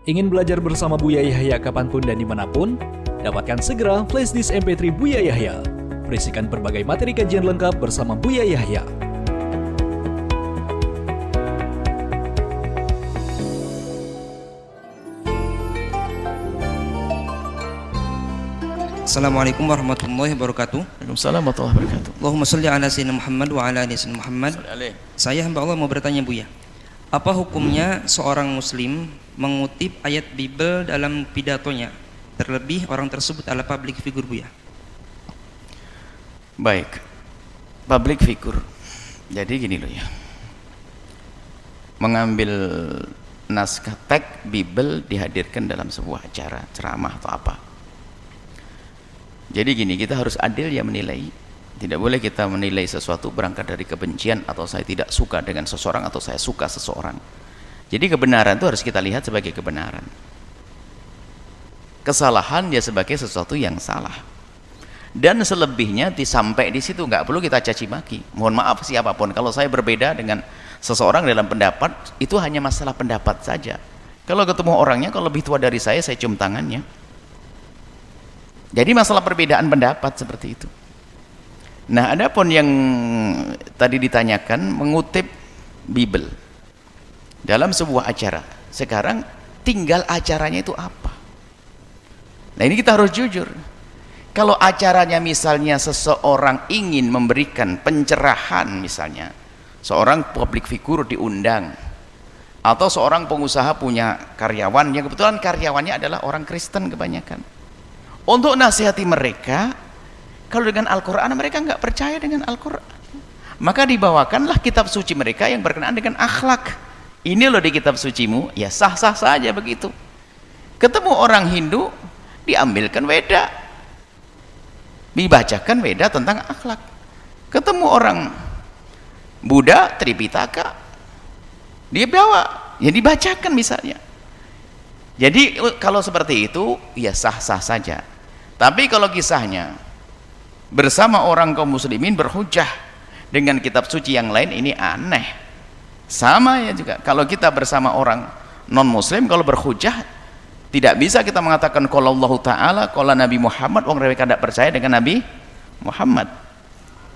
Ingin belajar bersama Buya Yahya kapanpun dan dimanapun? Dapatkan segera flashdisk MP3 Buya Yahya. Berisikan berbagai materi kajian lengkap bersama Buya Yahya. Assalamualaikum warahmatullahi wabarakatuh. Waalaikumsalam warahmatullahi wabarakatuh. Allahumma salli ala sayyidina Muhammad wa ala ali sayyidina Muhammad. Saya hamba Allah mau bertanya Buya, apa hukumnya seorang muslim mengutip ayat Bible dalam pidatonya, terlebih orang tersebut adalah public figure Buya? Baik, public figure. Jadi gini loh ya, mengambil naskah teks Bible dihadirkan dalam sebuah acara ceramah atau apa. Jadi gini, kita harus adil ya menilai. Tidak boleh kita menilai sesuatu berangkat dari kebencian atau saya tidak suka dengan seseorang atau saya suka seseorang. Jadi kebenaran itu harus kita lihat sebagai kebenaran. Kesalahan ya sebagai sesuatu yang salah. Dan selebihnya sampai di situ nggak perlu kita caci maki. Mohon maaf siapapun, kalau saya berbeda dengan seseorang dalam pendapat, itu hanya masalah pendapat saja. Kalau ketemu orangnya, kalau lebih tua dari saya cium tangannya. Jadi masalah perbedaan pendapat seperti itu. Nah, adapun yang tadi ditanyakan mengutip Bible dalam sebuah acara, sekarang tinggal acaranya itu apa. Nah, ini kita harus jujur. Kalau acaranya misalnya seseorang ingin memberikan pencerahan, misalnya seorang public figure diundang, atau seorang pengusaha punya karyawan yang kebetulan karyawannya adalah orang Kristen kebanyakan, untuk nasihati mereka, kalau dengan Al-Quran mereka nggak percaya dengan Al-Quran, maka dibawakanlah kitab suci mereka yang berkenaan dengan akhlak. Ini loh di kitab sucimu, ya sah-sah saja begitu. Ketemu orang Hindu, diambilkan Weda, dibacakan Weda tentang akhlak. Ketemu orang Buddha, Tripitaka, dia bawa, ya dibacakan misalnya. Jadi kalau seperti itu, ya sah-sah saja. Tapi kalau kisahnya bersama orang kaum muslimin berhujah dengan kitab suci yang lain, ini aneh. Sama ya juga kalau kita bersama orang non muslim, kalau berhujah tidak bisa kita mengatakan qala Allah Ta'ala, qala Nabi Muhammad, orang mereka tidak percaya dengan Nabi Muhammad.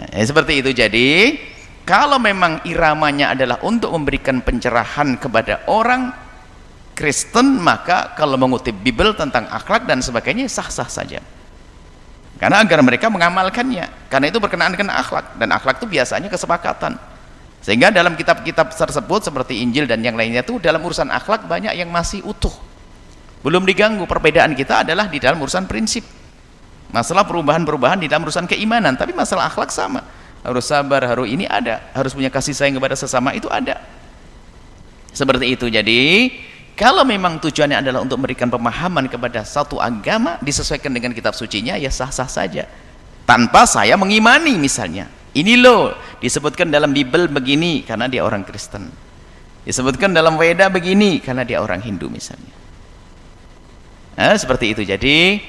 Seperti itu. Jadi kalau memang iramanya adalah untuk memberikan pencerahan kepada orang Kristen, maka kalau mengutip Bible tentang akhlak dan sebagainya sah-sah saja, karena agar mereka mengamalkannya, karena itu berkenaan dengan akhlak, dan akhlak itu biasanya kesepakatan. Sehingga dalam kitab-kitab tersebut seperti Injil dan yang lainnya itu dalam urusan akhlak banyak yang masih utuh, belum diganggu. Perbedaan kita adalah di dalam urusan prinsip, masalah perubahan-perubahan di dalam urusan keimanan, tapi masalah akhlak sama. Harus sabar, harus ini ada, harus punya kasih sayang kepada sesama, itu ada. Seperti itu. Jadi kalau memang tujuannya adalah untuk memberikan pemahaman kepada satu agama disesuaikan dengan kitab sucinya, ya sah-sah saja. Tanpa saya mengimani misalnya, ini loh disebutkan dalam Bible begini karena dia orang Kristen, disebutkan dalam Weda begini karena dia orang Hindu misalnya. Nah, seperti itu. Jadi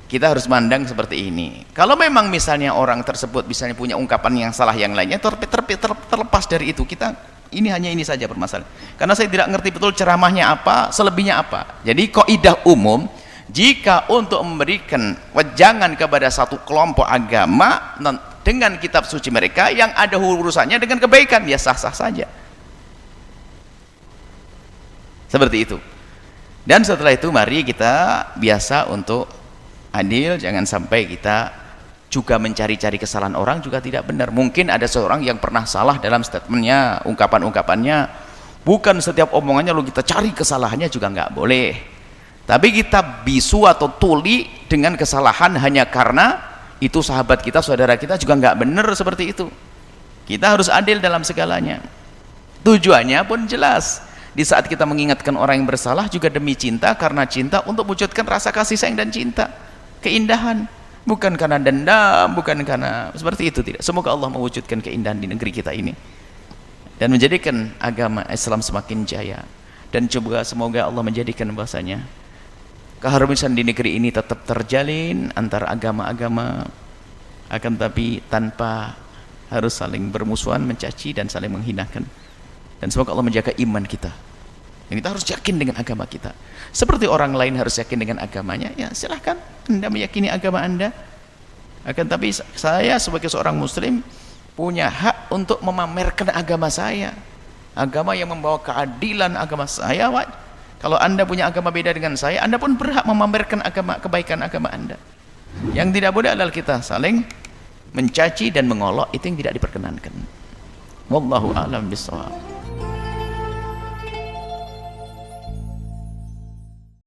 kita harus mandang seperti ini. Kalau memang misalnya orang tersebut misalnya punya ungkapan yang salah yang lainnya, terlepas dari itu, kita ini hanya ini saja permasalahan, karena saya tidak ngerti betul ceramahnya apa, selebihnya apa. Jadi kaidah umum, jika untuk memberikan wejangan kepada satu kelompok agama dengan kitab suci mereka yang ada urusannya dengan kebaikan, ya sah-sah saja. Seperti itu. Dan setelah itu mari kita biasa untuk adil, jangan sampai kita juga mencari-cari kesalahan orang, juga tidak benar. Mungkin ada seorang yang pernah salah dalam statementnya, ungkapan-ungkapannya, bukan setiap omongannya lalu kita cari kesalahannya, juga nggak boleh. Tapi kita bisu atau tuli dengan kesalahan hanya karena itu sahabat kita, saudara kita, juga nggak benar seperti itu. Kita harus adil dalam segalanya. Tujuannya pun jelas, di saat kita mengingatkan orang yang bersalah juga demi cinta, karena cinta untuk wujudkan rasa kasih sayang dan cinta, keindahan, bukan karena dendam, bukan karena seperti itu, tidak. Semoga Allah mewujudkan keindahan di negeri kita ini dan menjadikan agama Islam semakin jaya, dan juga semoga Allah menjadikan bahasanya keharmonisan di negeri ini tetap terjalin antara agama-agama, akan tapi tanpa harus saling bermusuhan, mencaci dan saling menghinakan. Dan semoga Allah menjaga iman kita, Dan kita harus yakin dengan agama kita. Seperti orang lain harus yakin dengan agamanya, ya silahkan Anda meyakini agama Anda. Akan tapi saya sebagai seorang muslim punya hak untuk memamerkan agama saya. Agama yang membawa keadilan, agama saya. Kalau Anda punya agama beda dengan saya, Anda pun berhak memamerkan agama, kebaikan agama Anda. Yang tidak boleh adalah kita saling mencaci dan mengolok, itu yang tidak diperkenankan. Wallahu a'lam bishawab.